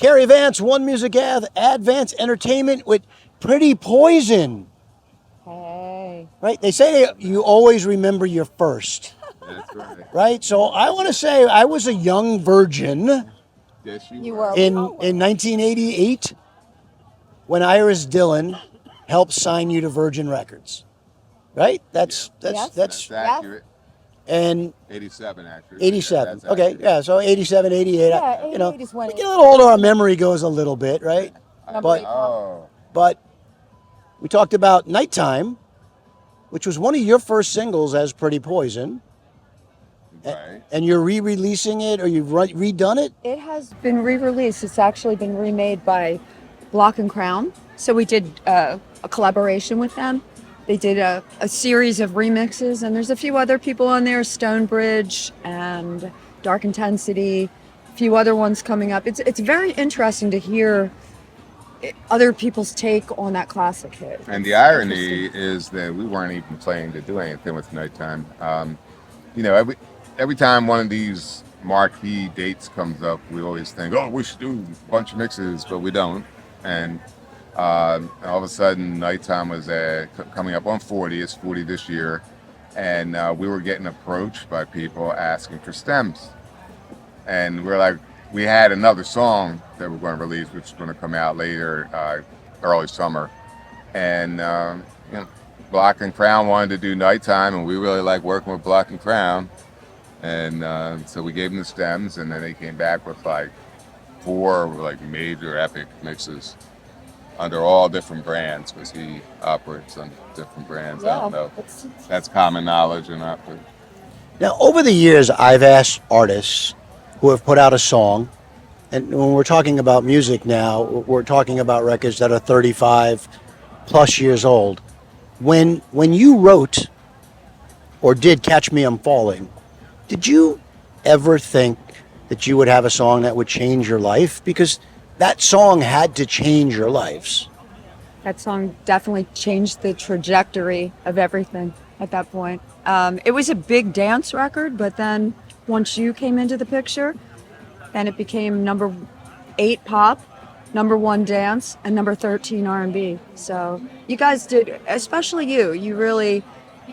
Cary Vance, One Music Advance Entertainment with Pretty Poison. Hey. Right? They say you always remember your first. That's right. Right? So I want to say I was a young virgin Yes, You were. were. in 1988 when Iris Dillon helped sign you to Virgin Records. Right? That's That's accurate. and 87, actually. 87. That's Okay, accurate. yeah, so 87, 88. Yeah, You know, 88 is when we get a little older, our memory goes a little bit, right? But but we talked about Nighttime, which was one of your first singles as Pretty Poison. Right. And you're re-releasing it, or you've redone it? It has been re-released. It's actually been remade by Block and Crown. So we did a collaboration with them. They did a series of remixes, and there's a few other people on there, Stonebridge and Dark Intensity, a few other ones coming up. It's very interesting to hear other people's take on that classic hit. And the irony is that we weren't even planning to do anything with Nighttime. You know, every time one of these marquee dates comes up, we always think, oh, we should do a bunch of mixes, but we don't. And all of a sudden, Nighttime was coming up on 40. It's 40 this year. And we were getting approached by people asking for stems. And we're like, we had another song that we're going to release, which is going to come out later, early summer. And you know, Block and Crown wanted to do Nighttime, and we really like working with Block and Crown. And so we gave them the stems, and then they came back with like 4 like major epic mixes under all different brands, because he operates on different brands. I don't know. That's common knowledge or not. But Now, over the years, I've asked artists who have put out a song, and when we're talking about music now, we're talking about records that are 35 plus years old. When you wrote or did Catch Me I'm Falling, did you ever think that you would have a song that would change your life? Because that song had to change your lives. That song definitely changed the trajectory of everything at that point. It was a big dance record, but then once you came into the picture, then it became number 8 pop, number 1 dance, and number 13 R&B. So you guys did, especially you really,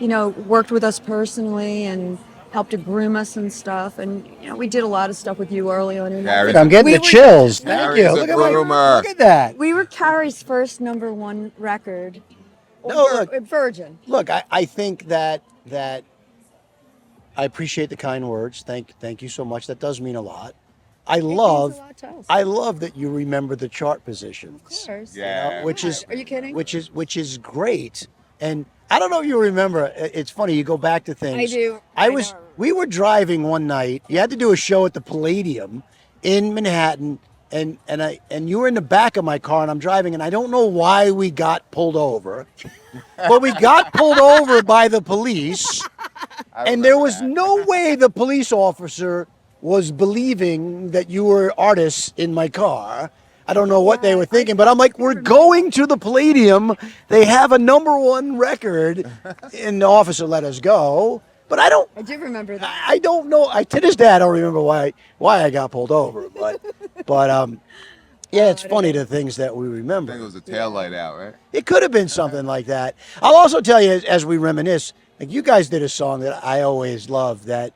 worked with us personally and helped to groom us and stuff. And, we did a lot of stuff with you early on. I'm getting the chills. Thank you. Look at that. We were Cary's first number 1 record. Virgin. Look, I think that I appreciate the kind words. Thank you so much. That does mean a lot. I love that you remember the chart positions. Of course. Yeah. Which is, are you kidding? Which is great. And I don't know if you remember. It's funny. You go back to things. I do. We were driving one night. You had to do a show at the Palladium in Manhattan, and you were in the back of my car, and I'm driving, and I don't know why we got pulled over, but we got pulled over by the police, and there was no way the police officer was believing that you were artists in my car. I don't know what they were thinking, but I'm like, we're going to the Palladium. They have a number 1 record, and the officer let us go. But I do remember that. I don't know. To this day, I don't remember why I got pulled over. But yeah, it's funny the things that we remember. I think it was a taillight out, right? It could have been something like that. I'll also tell you, as we reminisce, like you guys did a song that I always loved that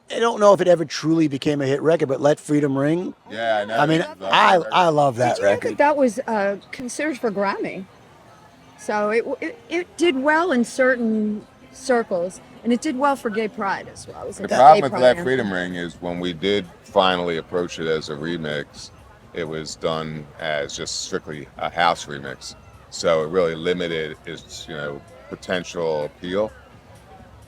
I don't know if it ever truly became a hit record, but Let Freedom Ring. Yeah, I know. I mean, I love that record. That was considered for Grammy. So it did well in certain circles, and it did well for gay pride as well. The problem with Let Freedom Ring is when we did finally approach it as a remix, it was done as just strictly a house remix. So it really limited its, potential appeal.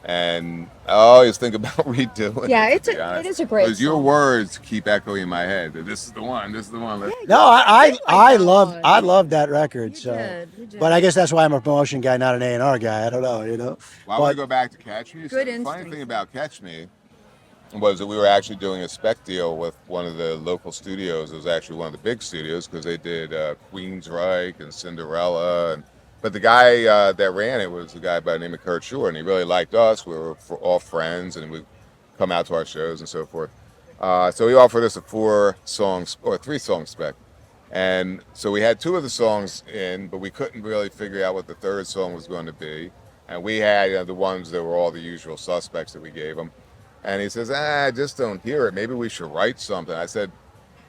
And I always think about redoing it. Yeah, it is a great song. Because your words keep echoing in my head. This is the one. This is the one. No, I love that record. You did. But I guess that's why I'm a promotion guy, not an A&R guy. I don't know. Why don't we go back to Catch Me? Good The funny thing about Catch Me was that we were actually doing a spec deal with one of the local studios. It was actually one of the big studios because they did Queensryche and Cinderella. But the guy that ran it was a guy by the name of Kurt Shore, and he really liked us. We were all friends, and we'd come out to our shows and so forth. So he offered us a 3-song spec. And so we had 2 of the songs in, but we couldn't really figure out what the third song was going to be. And we had the ones that were all the usual suspects that we gave him. And he says, I just don't hear it. Maybe we should write something. I said,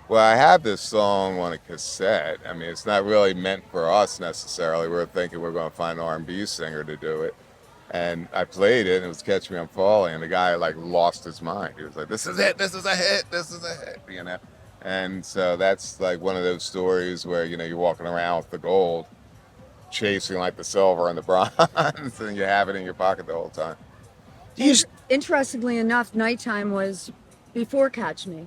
well, I have this song on a cassette. I mean, it's not really meant for us necessarily. We were thinking we're going to find an R&B singer to do it. And I played it, and it was Catch Me I'm Falling, and the guy like lost his mind. He was like, "This is it! This is a hit! This is a hit!" You know. And so that's like one of those stories where you're walking around with the gold, chasing like the silver and the bronze, and you have it in your pocket the whole time. Do you, Interestingly enough, Nighttime was before Catch Me.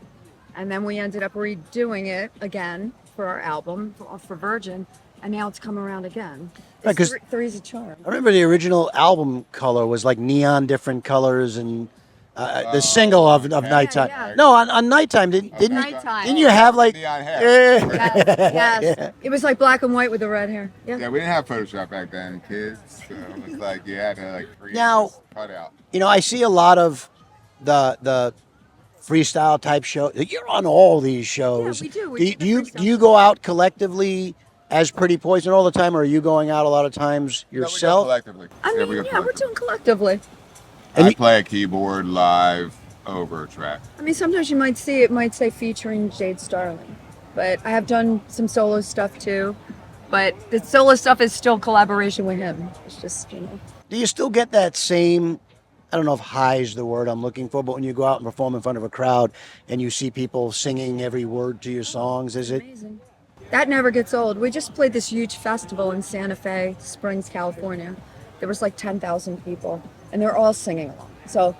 And then we ended up redoing it again for our album, for Virgin. And now it's come around again. Right, 'cause Three's a charm. I remember the original album color was like neon different colors, and the single of Nighttime. yeah. No, on Nighttime, didn't Nighttime. didn't you have like Neon hair. Yeah. Yes. Yeah. It was like black and white with the red hair. Yeah. Yeah, we didn't have Photoshop back then, kids. So it was like you had to like create Now- this cutout. I see a lot of the freestyle type shows. You're on all these shows. Yeah, we do. We Do do the you freestyle do you go out collectively as Pretty Poison all the time, or are you going out a lot of times No, we go yourself? collectively. I mean, we go we're collectively. doing collectively. And I you- play a keyboard live over a track. I mean, sometimes you might see it might say featuring Jade Starling, but I have done some solo stuff too. But the solo stuff is still collaboration with him. It's just, Do you still get that same? I don't know if high is the word I'm looking for, but when you go out and perform in front of a crowd and you see people singing every word to your songs, is it? amazing. That never gets old. We just played this huge festival in Santa Fe Springs, California. There was like 10,000 people, and they're all singing along. So,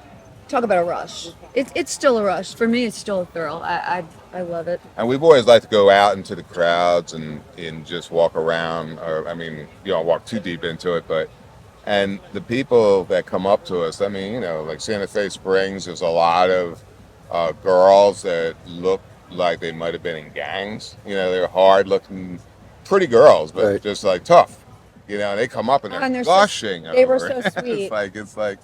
talk about a rush. It's still a rush. For me, it's still a thrill. I love it. And we've always liked to go out into the crowds and just walk around. Or I mean, you don't walk too deep into it, but and the people that come up to us. I mean, like Santa Fe Springs, there's a lot of girls that look like they might have been in gangs. They're hard-looking, pretty girls, but Right. just like tough. And they come up and Oh, they're and they're gushing. they were over so it. sweet. It's like.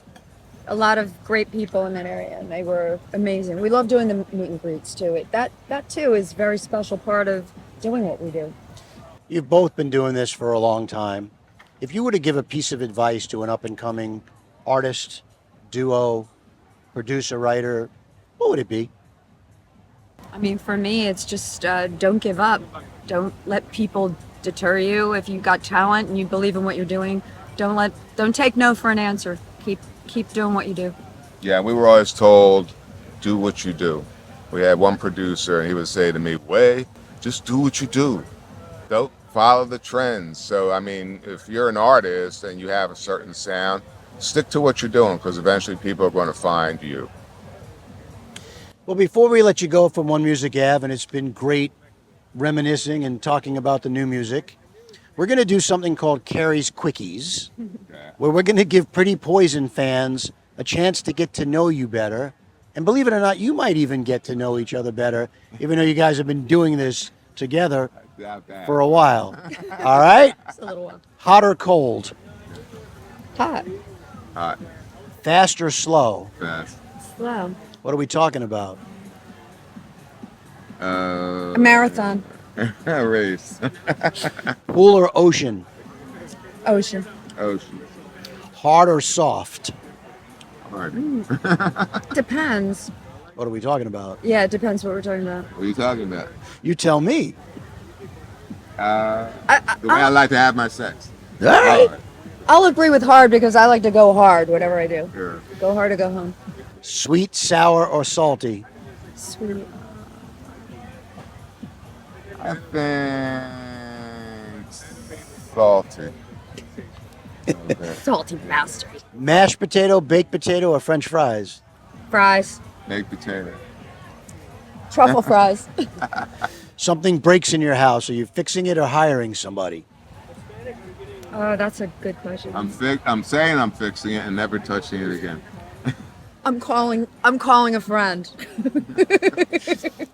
A lot of great people in that area, and they were amazing. We love doing the meet and greets too. That too is a very special part of doing what we do. You've both been doing this for a long time. If you were to give a piece of advice to an up-and-coming artist, duo, producer, writer, what would it be? I mean, for me, it's just don't give up. Don't let people deter you. If you've got talent and you believe in what you're doing, don't take no for an answer. Keep doing what you do. Yeah, we were always told, do what you do. We had one producer, and he would say to me, Way, just do what you do. Don't follow the trends. So, I mean, if you're an artist and you have a certain sound, stick to what you're doing, because eventually people are going to find you. Well, before we let you go from One Music Ave, and it's been great reminiscing and talking about the new music, we're going to do something called Cary's Quickies, where we're going to give Pretty Poison fans a chance to get to know you better. And believe it or not, you might even get to know each other better, even though you guys have been doing this together for a while. All right? It's a little while. Hot or cold? Hot. Hot, Fast or slow? fast. Slow. What are we talking about? A marathon. Race. Pool or ocean? Ocean. Ocean. Hard or soft? Hard. Depends. What are we talking about? Yeah, it depends what we're talking about. What are you talking about? You tell me. The way I like to have my sex. All right. Hard. I'll agree with hard because I like to go hard, whatever I do. Sure. Go hard or go home. Sweet, sour, or salty? Sweet. I think salty. Okay. Salty bastard. Mashed potato, baked potato, or French fries? Fries. Baked potato. Truffle fries. Something breaks in your house. Are you fixing it or hiring somebody? Oh, that's a good question. I'm saying I'm fixing it and never touching it again. I'm calling a friend.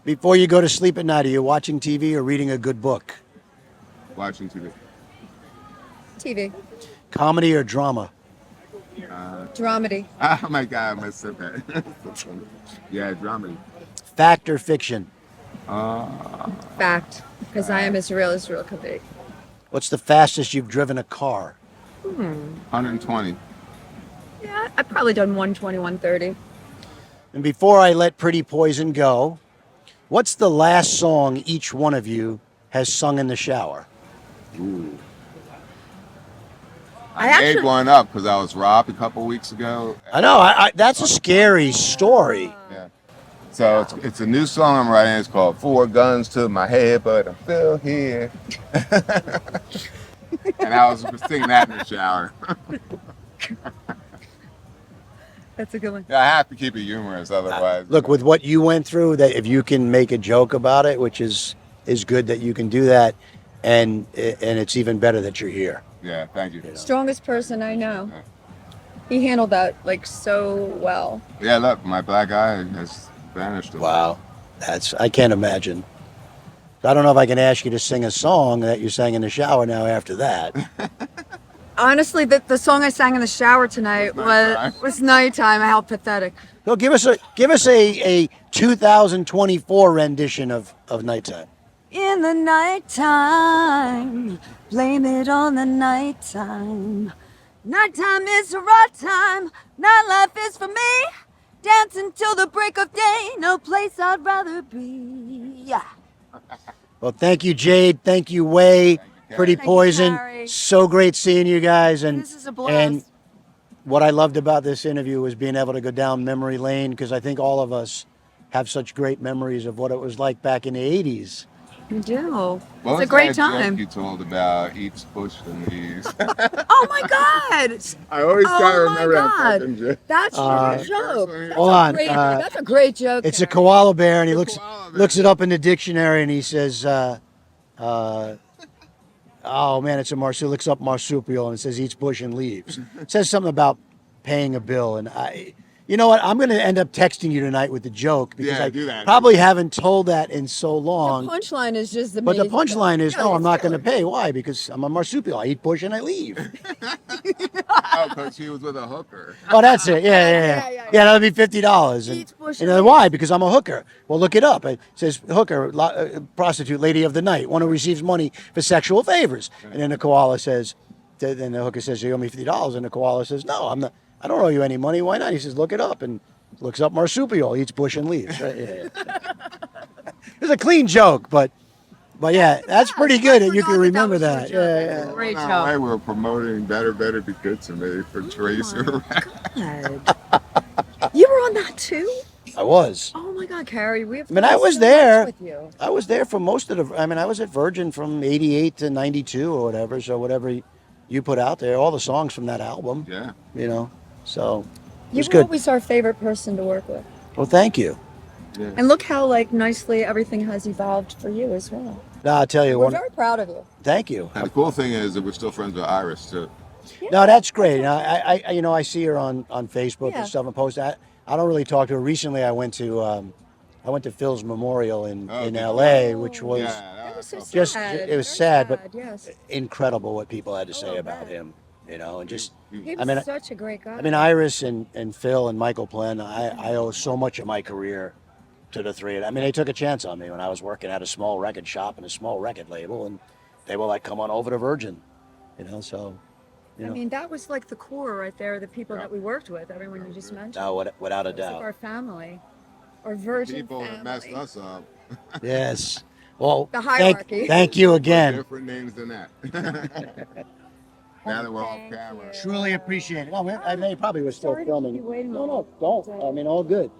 Before you go to sleep at night, are you watching TV or reading a good book? Watching TV. TV. Comedy or drama? Dramedy. Oh my God, I must have that. Yeah, dramedy. Fact or fiction? Fact, because I am as real could be. What's the fastest you've driven a car? 120. Yeah, I've probably done 120, 130. And before I let Pretty Poison go, what's the last song each one of you has sung in the shower? Ooh. I I actually- made one up because I was robbed a couple weeks ago. I know, that's a scary story. Yeah. So it's a new song I'm writing. It's called Four Guns to My Head, but I'm still here. And I was singing that in the shower. That's a good one. Yeah, I have to keep it humorous, otherwise. Look, with what you went through, that if you can make a joke about it, which is good that you can do that, and it's even better that you're here. Yeah, thank you. Strongest person I know. He handled that like so well. Yeah, look, my black eye has vanished. Wow, I can't imagine. I don't know if I can ask you to sing a song that you sang in the shower now after that. Honestly, the song I sang in the shower tonight was nighttime. How pathetic. So give us a 2024 rendition of Nighttime. In the nighttime, blame it on the nighttime. Nighttime is the right time. Nightlife is for me. Dancing till the break of day. No place I'd rather be. Yeah. Well, thank you, Jade. Thank you, Way. Pretty Thank you, Poison. Cary. So great seeing you guys. And This is a blast. and what I loved about this interview was being able to go down memory lane, because I think all of us have such great memories of what it was like back in the 80s. You do. What It's was a great that joke time. you told about each push and these? Oh my God. I always try to Oh my remember that God. fucking joke. That's your joke. That's Hold a on, great- that's a great joke. It's a Cary. koala bear, and he It's a looks koala bear. looks it up in the dictionary, and he says, "Oh man, it's a marsupial." Looks up marsupial, and it says eats bush and leaves. It says something about paying a bill, and you know what? I'm going to end up texting you tonight with the joke, because Yeah, I do that. probably haven't told that in so The long. punchline is just But the amazing. punchline is, Yeah, no, I'm it's not going to killer. pay. Why? Because I'm a marsupial. I eat bush and I leave. Oh, because she was with a hooker. Oh, that's it. Yeah. Yeah. That'd be $50. Eats bush And and leaves. why? Because I'm a hooker. Well, look it up. It says hooker, prostitute, lady of the night, one who receives money for sexual favors. And then the koala says, then the hooker says, you owe me $50. And the koala says, no, I don't owe you any money. Why not? He says, look it up. And looks up marsupial, eats bush and leaves. Right? Yeah. It's a clean joke, but yeah, that's pretty good that you can remember that. Yeah. Great Well, joke. Way we're promoting Better Be Good to Me for Tracer. God. You were on that too? I was. Oh my God, Cary, we have. I mean, done I was so there. much with you. I was there for most of the. I mean, I was at Virgin from '88 to '92 or whatever. So whatever you put out there, all the songs from that album. Yeah. You know, so it You was were good. always our favorite person to work with. Well, thank you. Yeah. And look how like nicely everything has evolved for you as well. No, I'll tell you We're one. very proud of you. Thank you. And the cool thing is that we're still friends with Iris too. No, that's great. And I see her on Facebook Yeah. and stuff and post. I don't really talk to her. Recently, I went to Phil's memorial in Oh, did you? LA, which was Yeah, That was so that's just sad. it was Very sad, but yes. incredible what people had to say I about bet. him. You know, and just He I was mean, such a great guy. I mean, Iris and Phil and Michael Plen, I owe so much of my career to the three. I mean, they took a chance on me when I was working at a small record shop and a small record label, and they were like, "Come on over to Virgin," you know. So, you I know, mean, that was like the core right there. The people that we worked with, everyone you just mentioned. no, without a It was like doubt. our family, our Virgin people family. that messed us up. Yes. Well, The hierarchy. thank you again. Different names than that. Now that we're off Thank camera. you. Truly appreciate it. No, they probably were still Sorry to keep filming. you waiting. No, don't. I mean, all good.